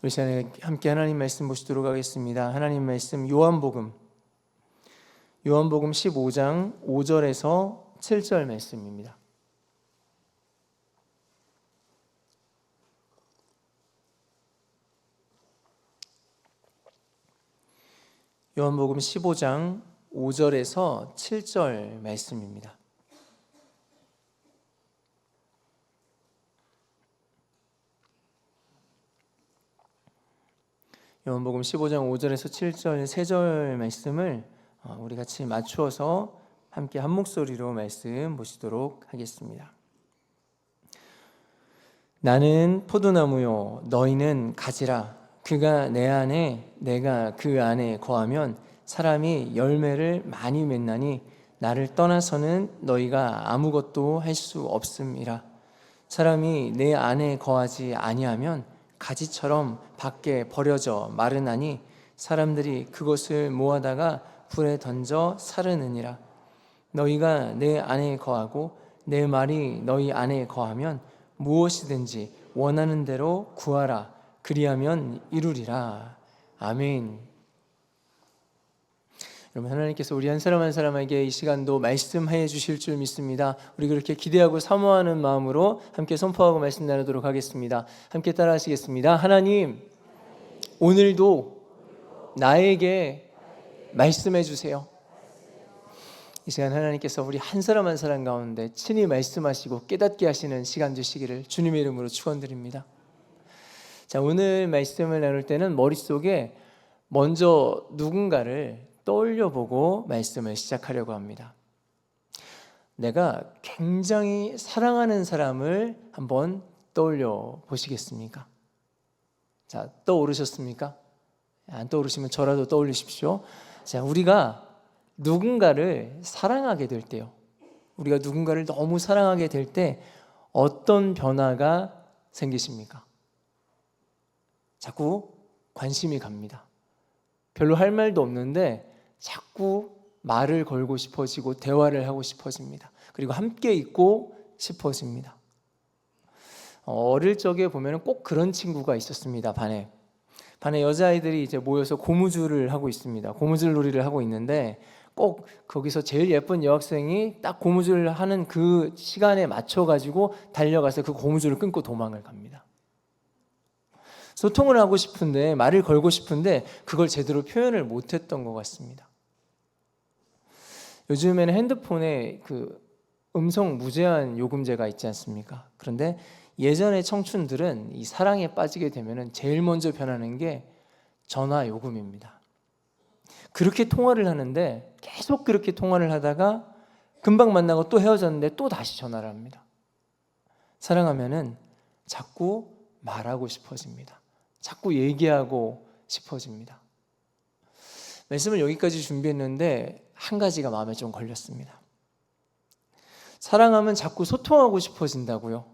우리 시간에 함께 하나님 말씀 보시도록 하겠습니다. 하나님 말씀 요한복음 15장 5절에서 7절 말씀입니다. 요한복음 15장 5절에서 7절 말씀입니다. 요한복음 15장 5절에서 7절 3절 말씀을 우리 같이 맞추어서 함께 한 목소리로 말씀 보시도록 하겠습니다. 나는 포도나무요 너희는 가지라. 그가 내 안에 내가 그 안에 거하면 사람이 열매를 많이 맺나니 나를 떠나서는 너희가 아무것도 할 수 없음이라. 사람이 내 안에 거하지 아니하면 가지처럼 밖에 버려져 마르나니 사람들이 그것을 모아다가 불에 던져 사르느니라. 너희가 내 안에 거하고 내 말이 너희 안에 거하면 무엇이든지 원하는 대로 구하라. 그리하면 이루리라. 아멘. 여러분, 하나님께서 우리 한 사람 한 사람에게 이 시간도 말씀해 주실 줄 믿습니다. 우리 그렇게 기대하고 사모하는 마음으로 함께 선포하고 말씀 나누도록 하겠습니다. 함께 따라 하시겠습니다. 하나님, 오늘도 나에게 말씀해 주세요. 이 시간 하나님께서 우리 한 사람 한 사람 가운데 친히 말씀하시고 깨닫게 하시는 시간 되시기를 주님의 이름으로 축원드립니다. 자, 오늘 말씀을 나눌 때는 머릿속에 먼저 누군가를 떠올려보고 말씀을 시작하려고 합니다. 내가 굉장히 사랑하는 사람을 한번 떠올려 보시겠습니까? 자, 떠오르셨습니까? 안 떠오르시면 저라도 떠올리십시오. 자, 우리가 누군가를 사랑하게 될 때요, 우리가 누군가를 너무 사랑하게 될 때 어떤 변화가 생기십니까? 자꾸 관심이 갑니다. 별로 할 말도 없는데 자꾸 말을 걸고 싶어지고 대화를 하고 싶어집니다. 그리고 함께 있고 싶어집니다. 어릴 적에 보면 꼭 그런 친구가 있었습니다. 반에 여자아이들이 이제 모여서 고무줄을 하고 있습니다. 고무줄 놀이를 하고 있는데 꼭 거기서 제일 예쁜 여학생이 딱 고무줄을 하는 그 시간에 맞춰가지고 달려가서 그 고무줄을 끊고 도망을 갑니다. 소통을 하고 싶은데, 말을 걸고 싶은데 그걸 제대로 표현을 못했던 것 같습니다. 요즘에는 핸드폰에 그 음성 무제한 요금제가 있지 않습니까? 그런데 예전의 청춘들은 이 사랑에 빠지게 되면 제일 먼저 변하는 게 전화 요금입니다. 그렇게 통화를 하는데 계속 그렇게 통화를 하다가 금방 만나고 또 헤어졌는데 또 다시 전화를 합니다. 사랑하면은 자꾸 말하고 싶어집니다. 자꾸 얘기하고 싶어집니다. 말씀을 여기까지 준비했는데 한 가지가 마음에 좀 걸렸습니다. 사랑하면 자꾸 소통하고 싶어진다고요?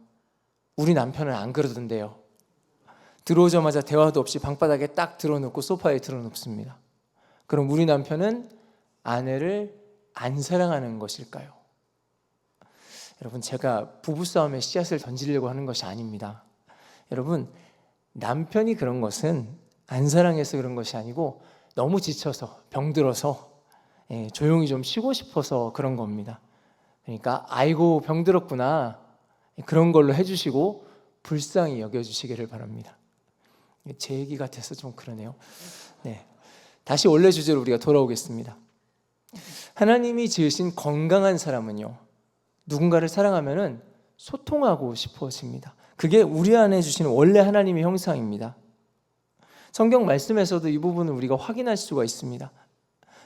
우리 남편은 안 그러던데요. 들어오자마자 대화도 없이 방바닥에 딱 들어놓고 소파에 들어놓습니다. 그럼 우리 남편은 아내를 안 사랑하는 것일까요? 여러분, 제가 부부싸움에 씨앗을 던지려고 하는 것이 아닙니다. 여러분, 남편이 그런 것은 안 사랑해서 그런 것이 아니고 너무 지쳐서 병들어서 조용히 좀 쉬고 싶어서 그런 겁니다. 그러니까 아이고 병들었구나, 그런 걸로 해주시고 불쌍히 여겨주시기를 바랍니다. 제 얘기 같아서 좀 그러네요. 네, 다시 원래 주제로 우리가 돌아오겠습니다. 하나님이 지으신 건강한 사람은요, 누군가를 사랑하면은 소통하고 싶어집니다. 그게 우리 안에 주시는 원래 하나님의 형상입니다. 성경 말씀에서도 이 부분을 우리가 확인할 수가 있습니다.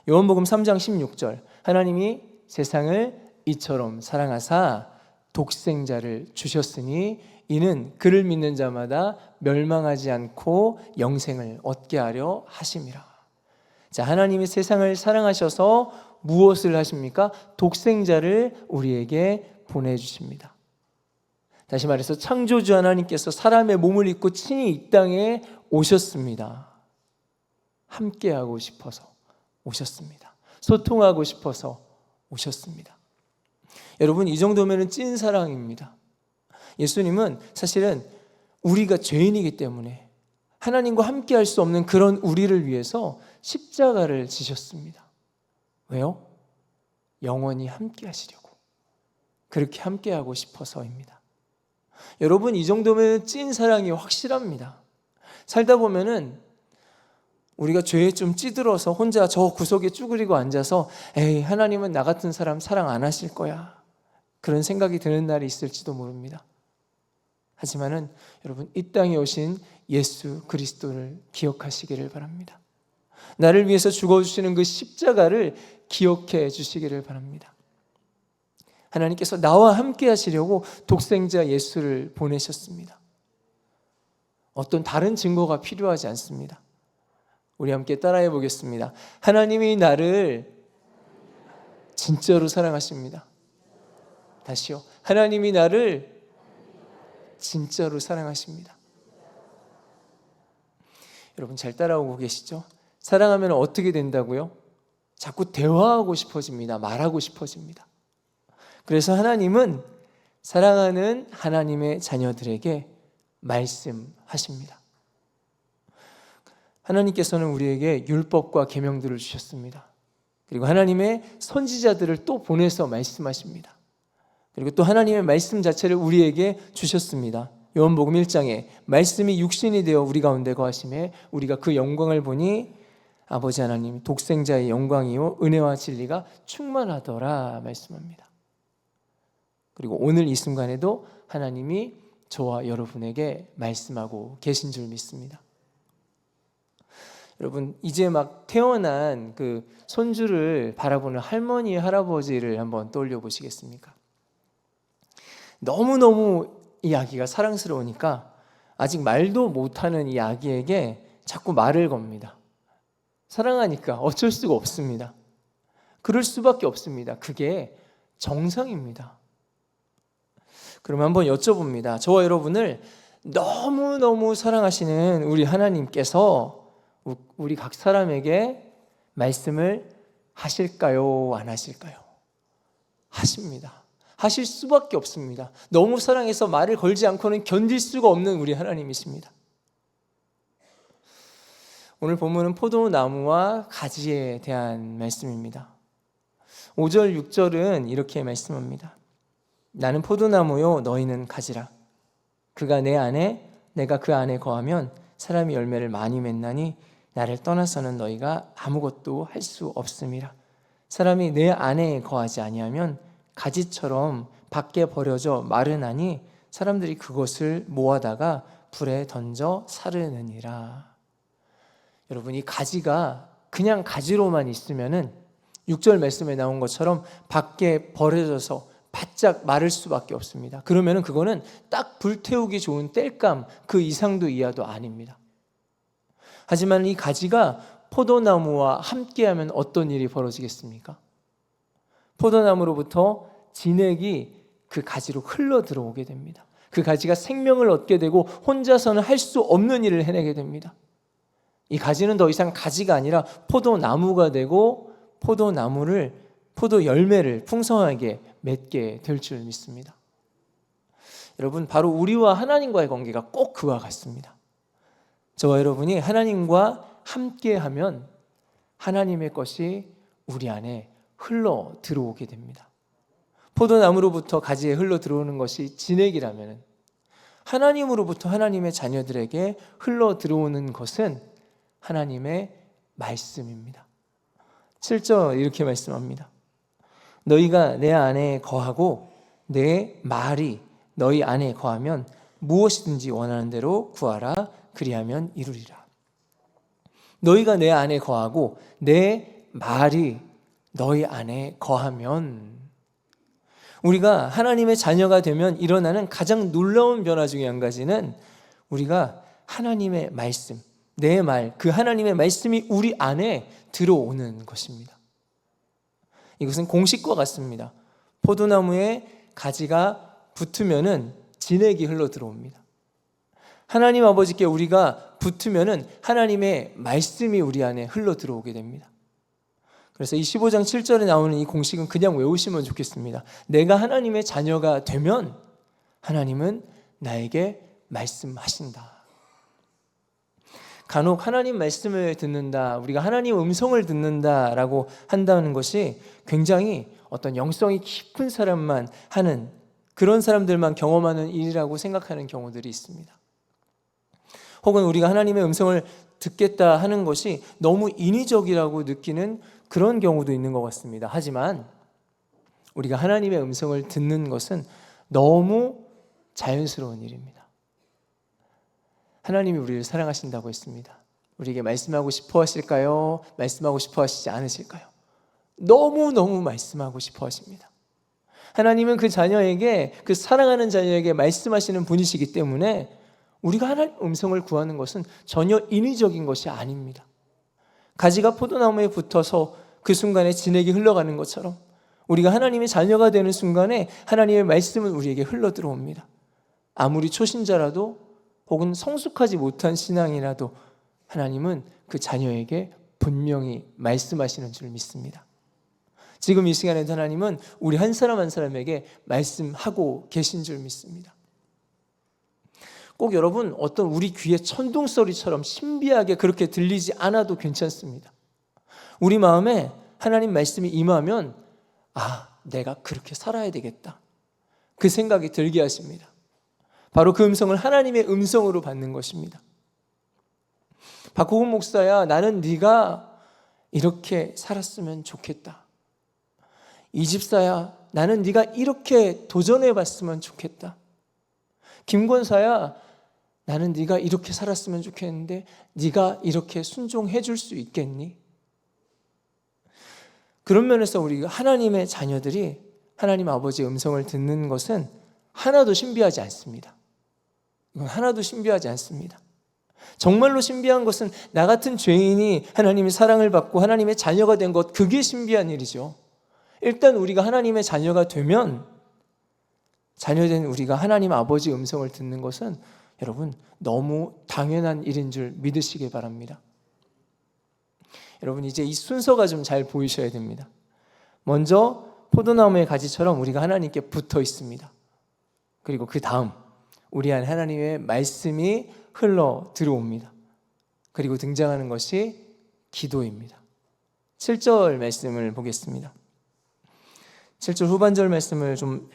요한복음 3장 16절, 하나님이 세상을 이처럼 사랑하사 독생자를 주셨으니 이는 그를 믿는 자마다 멸망하지 않고 영생을 얻게 하려 하심이라. 자, 하나님이 세상을 사랑하셔서 무엇을 하십니까? 독생자를 우리에게 보내주십니다. 다시 말해서 창조주 하나님께서 사람의 몸을 입고 친히 이 땅에 오셨습니다. 함께하고 싶어서 오셨습니다. 소통하고 싶어서 오셨습니다. 여러분, 이 정도면 찐 사랑입니다. 예수님은 사실은 우리가 죄인이기 때문에 하나님과 함께 할 수 없는 그런 우리를 위해서 십자가를 지셨습니다. 왜요? 영원히 함께 하시려고. 그렇게 함께 하고 싶어서입니다. 여러분, 이 정도면 찐 사랑이 확실합니다. 살다 보면은 우리가 죄에 좀 찌들어서 혼자 저 구석에 쭈그리고 앉아서 에이, 하나님은 나 같은 사람 사랑 안 하실 거야, 그런 생각이 드는 날이 있을지도 모릅니다. 하지만은 여러분, 이 땅에 오신 예수 그리스도를 기억하시기를 바랍니다. 나를 위해서 죽어주시는 그 십자가를 기억해 주시기를 바랍니다. 하나님께서 나와 함께 하시려고 독생자 예수를 보내셨습니다. 어떤 다른 증거가 필요하지 않습니다. 우리 함께 따라해 보겠습니다. 하나님이 나를 진짜로 사랑하십니다. 다시요. 하나님이 나를 진짜로 사랑하십니다. 여러분, 잘 따라오고 계시죠? 사랑하면 어떻게 된다고요? 자꾸 대화하고 싶어집니다. 말하고 싶어집니다. 그래서 하나님은 사랑하는 하나님의 자녀들에게 말씀하십니다. 하나님께서는 우리에게 율법과 계명들을 주셨습니다. 그리고 하나님의 선지자들을 또 보내서 말씀하십니다. 그리고 또 하나님의 말씀 자체를 우리에게 주셨습니다. 요한복음 1장에 말씀이 육신이 되어 우리 가운데 거하심에 우리가 그 영광을 보니 아버지 하나님 독생자의 영광이요 은혜와 진리가 충만하더라 말씀합니다. 그리고 오늘 이 순간에도 하나님이 저와 여러분에게 말씀하고 계신 줄 믿습니다. 여러분, 이제 막 태어난 그 손주를 바라보는 할머니, 할아버지를 한번 떠올려 보시겠습니까? 너무너무 이 아기가 사랑스러우니까 아직 말도 못하는 이 아기에게 자꾸 말을 겁니다. 사랑하니까 어쩔 수가 없습니다. 그럴 수밖에 없습니다. 그게 정상입니다. 그럼 한번 여쭤봅니다. 저와 여러분을 너무너무 사랑하시는 우리 하나님께서 우리 각 사람에게 말씀을 하실까요? 안 하실까요? 하십니다. 하실 수밖에 없습니다. 너무 사랑해서 말을 걸지 않고는 견딜 수가 없는 우리 하나님이십니다. 오늘 본문은 포도나무와 가지에 대한 말씀입니다. 5절, 6절은 이렇게 말씀합니다. 나는 포도나무요 너희는 가지라. 그가 내 안에 내가 그 안에 거하면 사람이 열매를 많이 맺나니 나를 떠나서는 너희가 아무것도 할 수 없음이라. 사람이 내 안에 거하지 아니하면 가지처럼 밖에 버려져 마르나니 사람들이 그것을 모아다가 불에 던져 사르느니라. 여러분, 이 가지가 그냥 가지로만 있으면은 6절 말씀에 나온 것처럼 밖에 버려져서 바짝 마를 수밖에 없습니다. 그러면은 그거는 딱 불태우기 좋은 땔감 그 이상도 이하도 아닙니다. 하지만 이 가지가 포도나무와 함께하면 어떤 일이 벌어지겠습니까? 포도나무로부터 진액이 그 가지로 흘러 들어오게 됩니다. 그 가지가 생명을 얻게 되고 혼자서는 할 수 없는 일을 해내게 됩니다. 이 가지는 더 이상 가지가 아니라 포도나무가 되고 포도 열매를 풍성하게 맺게 될 줄 믿습니다. 여러분, 바로 우리와 하나님과의 관계가 꼭 그와 같습니다. 저와 여러분이 하나님과 함께하면 하나님의 것이 우리 안에 흘러 들어오게 됩니다. 포도나무로부터 가지에 흘러 들어오는 것이 진액이라면 하나님으로부터 하나님의 자녀들에게 흘러 들어오는 것은 하나님의 말씀입니다. 7절 이렇게 말씀합니다. 너희가 내 안에 거하고 내 말이 너희 안에 거하면 무엇이든지 원하는 대로 구하라. 그리하면 이루리라. 너희가 내 안에 거하고 내 말이 너희 안에 거하면, 우리가 하나님의 자녀가 되면 일어나는 가장 놀라운 변화 중에 한 가지는 우리가 하나님의 말씀, 내 말, 그 하나님의 말씀이 우리 안에 들어오는 것입니다. 이것은 공식과 같습니다. 포도나무에 가지가 붙으면은 진액이 흘러 들어옵니다. 하나님 아버지께 우리가 붙으면은 하나님의 말씀이 우리 안에 흘러 들어오게 됩니다. 그래서 이 15장 7절에 나오는 이 공식은 그냥 외우시면 좋겠습니다. 내가 하나님의 자녀가 되면 하나님은 나에게 말씀하신다. 간혹 하나님 말씀을 듣는다, 우리가 하나님 음성을 듣는다라고 한다는 것이 굉장히 어떤 영성이 깊은 사람만 하는, 그런 사람들만 경험하는 일이라고 생각하는 경우들이 있습니다. 혹은 우리가 하나님의 음성을 듣겠다 하는 것이 너무 인위적이라고 느끼는 그런 경우도 있는 것 같습니다. 하지만 우리가 하나님의 음성을 듣는 것은 너무 자연스러운 일입니다. 하나님이 우리를 사랑하신다고 했습니다. 우리에게 말씀하고 싶어 하실까요? 말씀하고 싶어 하시지 않으실까요? 너무너무 말씀하고 싶어 하십니다. 하나님은 그 자녀에게, 그 사랑하는 자녀에게 말씀하시는 분이시기 때문에 우리가 하나님 음성을 구하는 것은 전혀 인위적인 것이 아닙니다. 가지가 포도나무에 붙어서 그 순간에 진액이 흘러가는 것처럼 우리가 하나님의 자녀가 되는 순간에 하나님의 말씀은 우리에게 흘러 들어옵니다. 아무리 초신자라도 혹은 성숙하지 못한 신앙이라도 하나님은 그 자녀에게 분명히 말씀하시는 줄 믿습니다. 지금 이 시간에도 하나님은 우리 한 사람 한 사람에게 말씀하고 계신 줄 믿습니다. 꼭 여러분 어떤 우리 귀에 천둥소리처럼 신비하게 그렇게 들리지 않아도 괜찮습니다. 우리 마음에 하나님 말씀이 임하면 내가 그렇게 살아야 되겠다, 그 생각이 들게 하십니다. 바로 그 음성을 하나님의 음성으로 받는 것입니다. 박호근 목사야, 나는 네가 이렇게 살았으면 좋겠다. 이 집사야, 나는 네가 이렇게 도전해 봤으면 좋겠다. 김권사야, 나는 네가 이렇게 살았으면 좋겠는데 네가 이렇게 순종해 줄 수 있겠니? 그런 면에서 우리가 하나님의 자녀들이 하나님 아버지의 음성을 듣는 것은 하나도 신비하지 않습니다. 이건 하나도 신비하지 않습니다. 정말로 신비한 것은 나 같은 죄인이 하나님의 사랑을 받고 하나님의 자녀가 된 것, 그게 신비한 일이죠. 일단 우리가 하나님의 자녀가 되면, 자녀된 우리가 하나님 아버지 음성을 듣는 것은 여러분 너무 당연한 일인 줄 믿으시길 바랍니다. 여러분 이제 이 순서가 좀 잘 보이셔야 됩니다. 먼저 포도나무의 가지처럼 우리가 하나님께 붙어 있습니다. 그리고 그 다음 우리 안에 하나님의 말씀이 흘러 들어옵니다. 그리고 등장하는 것이 기도입니다. 7절 말씀을 보겠습니다. 7절 후반절 말씀을 좀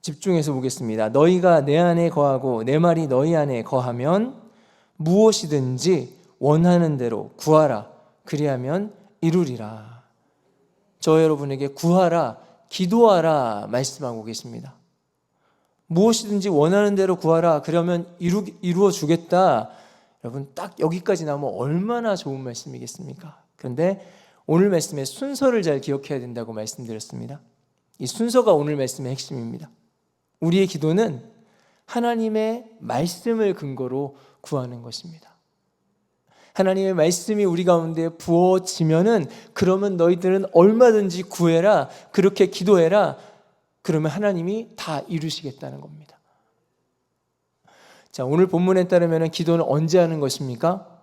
집중해서 보겠습니다. 너희가 내 안에 거하고 내 말이 너희 안에 거하면 무엇이든지 원하는 대로 구하라. 그리하면 이루리라. 저 여러분에게 구하라, 기도하라 말씀하고 계십니다. 무엇이든지 원하는 대로 구하라, 그러면 이루어 주겠다. 여러분 딱 여기까지 나오면 얼마나 좋은 말씀이겠습니까? 그런데 오늘 말씀의 순서를 잘 기억해야 된다고 말씀드렸습니다. 이 순서가 오늘 말씀의 핵심입니다. 우리의 기도는 하나님의 말씀을 근거로 구하는 것입니다. 하나님의 말씀이 우리 가운데 부어지면은, 그러면 너희들은 얼마든지 구해라, 그렇게 기도해라, 그러면 하나님이 다 이루시겠다는 겁니다. 자, 오늘 본문에 따르면 기도는 언제 하는 것입니까?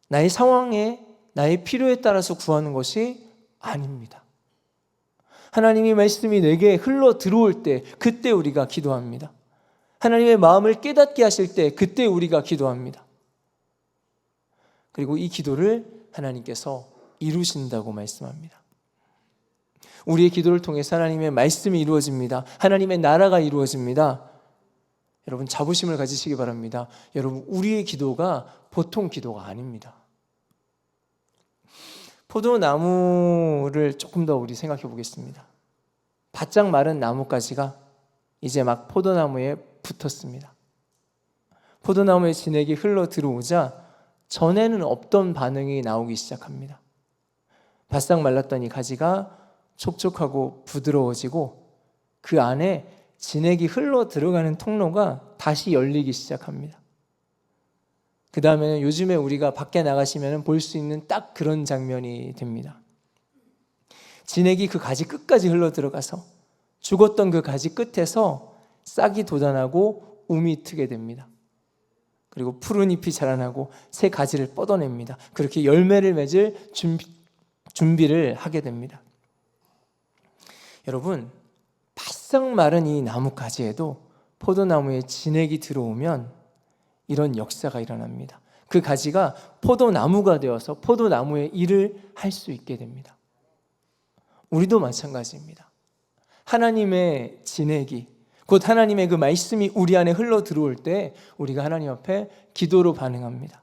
나의 상황에, 나의 필요에 따라서 구하는 것이 아닙니다. 하나님의 말씀이 내게 흘러 들어올 때, 그때 우리가 기도합니다. 하나님의 마음을 깨닫게 하실 때, 그때 우리가 기도합니다. 그리고 이 기도를 하나님께서 이루신다고 말씀합니다. 우리의 기도를 통해서 하나님의 말씀이 이루어집니다. 하나님의 나라가 이루어집니다. 여러분 자부심을 가지시기 바랍니다. 여러분 우리의 기도가 보통 기도가 아닙니다. 포도나무를 조금 더 우리 생각해 보겠습니다. 바짝 마른 나뭇가지가 이제 막 포도나무에 붙었습니다. 포도나무의 진액이 흘러 들어오자 전에는 없던 반응이 나오기 시작합니다. 바싹 말랐던 이 가지가 촉촉하고 부드러워지고 그 안에 진액이 흘러 들어가는 통로가 다시 열리기 시작합니다. 그 다음에는 요즘에 우리가 밖에 나가시면 볼 수 있는 딱 그런 장면이 됩니다. 진액이 그 가지 끝까지 흘러 들어가서 죽었던 그 가지 끝에서 싹이 돋아나고 움이 트게 됩니다. 그리고 푸른 잎이 자라나고 새 가지를 뻗어냅니다. 그렇게 열매를 맺을 준비를 하게 됩니다. 여러분 바싹 마른 이 나뭇가지에도 포도나무에 진액이 들어오면 이런 역사가 일어납니다. 그 가지가 포도나무가 되어서 포도나무의 일을 할 수 있게 됩니다. 우리도 마찬가지입니다. 하나님의 진액이, 곧 하나님의 그 말씀이 우리 안에 흘러 들어올 때 우리가 하나님 앞에 기도로 반응합니다.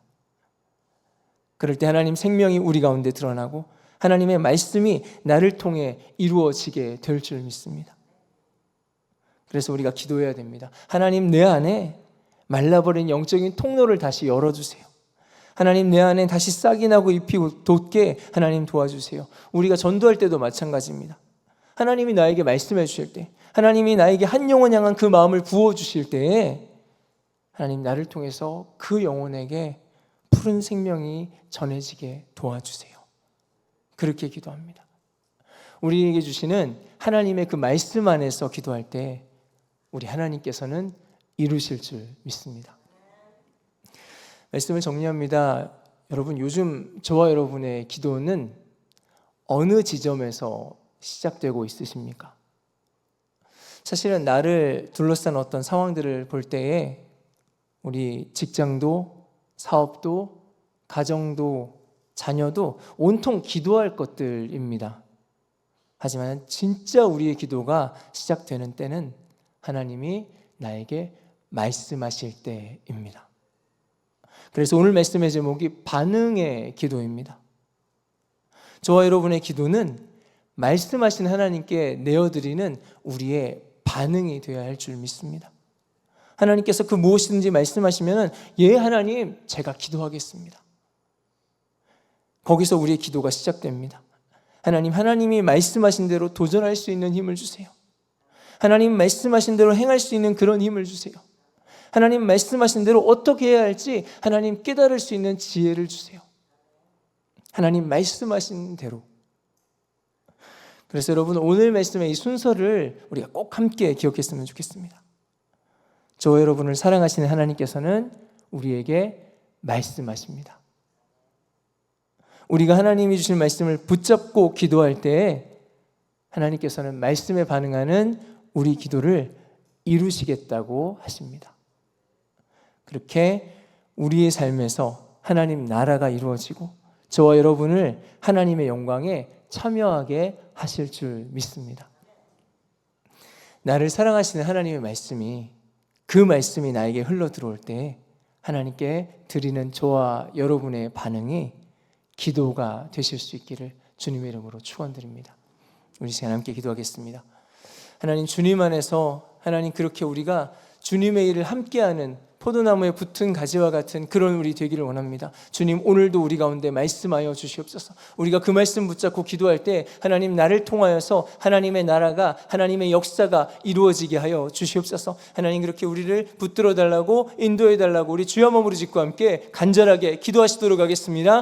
그럴 때 하나님 생명이 우리 가운데 드러나고 하나님의 말씀이 나를 통해 이루어지게 될 줄 믿습니다. 그래서 우리가 기도해야 됩니다. 하나님, 내 안에 말라버린 영적인 통로를 다시 열어주세요. 하나님, 내 안에 다시 싹이 나고 잎이 돋게 하나님 도와주세요. 우리가 전도할 때도 마찬가지입니다. 하나님이 나에게 말씀해 주실 때, 하나님이 나에게 한 영혼 향한 그 마음을 부어주실 때에 하나님, 나를 통해서 그 영혼에게 푸른 생명이 전해지게 도와주세요. 그렇게 기도합니다. 우리에게 주시는 하나님의 그 말씀 안에서 기도할 때 우리 하나님께서는 이루실 줄 믿습니다. 말씀을 정리합니다. 여러분, 요즘 저와 여러분의 기도는 어느 지점에서 시작되고 있으십니까? 사실은 나를 둘러싼 어떤 상황들을 볼 때에 우리 직장도, 사업도, 가정도, 자녀도 온통 기도할 것들입니다. 하지만 진짜 우리의 기도가 시작되는 때는 하나님이 나에게 말씀하실 때입니다. 그래서 오늘 말씀의 제목이 반응의 기도입니다. 저와 여러분의 기도는 말씀하신 하나님께 내어드리는 우리의 반응이 되어야 할 줄 믿습니다. 하나님께서 그 무엇이든지 말씀하시면 예 하나님, 제가 기도하겠습니다. 거기서 우리의 기도가 시작됩니다. 하나님, 하나님이 말씀하신 대로 도전할 수 있는 힘을 주세요. 하나님 말씀하신 대로 행할 수 있는 그런 힘을 주세요. 하나님 말씀하신 대로 어떻게 해야 할지 하나님 깨달을 수 있는 지혜를 주세요. 하나님 말씀하신 대로. 그래서 여러분, 오늘 말씀의 이 순서를 우리가 꼭 함께 기억했으면 좋겠습니다. 저와 여러분을 사랑하시는 하나님께서는 우리에게 말씀하십니다. 우리가 하나님이 주신 말씀을 붙잡고 기도할 때 하나님께서는 말씀에 반응하는 우리 기도를 이루시겠다고 하십니다. 그렇게 우리의 삶에서 하나님 나라가 이루어지고 저와 여러분을 하나님의 영광에 참여하게 하실 줄 믿습니다. 나를 사랑하시는 하나님의 말씀이, 그 말씀이 나에게 흘러 들어올 때 하나님께 드리는 저와 여러분의 반응이 기도가 되실 수 있기를 주님의 이름으로 축원드립니다. 우리 시간 함께 기도하겠습니다. 하나님, 주님 안에서 하나님, 그렇게 우리가 주님의 일을 함께하는 포도나무에 붙은 가지와 같은 그런 우리 되기를 원합니다. 주님, 오늘도 우리 가운데 말씀하여 주시옵소서. 우리가 그 말씀 붙잡고 기도할 때 하나님, 나를 통하여서 하나님의 나라가, 하나님의 역사가 이루어지게 하여 주시옵소서. 하나님, 그렇게 우리를 붙들어 달라고, 인도해 달라고 우리 주여 머무리 짓고 함께 간절하게 기도하시도록 하겠습니다.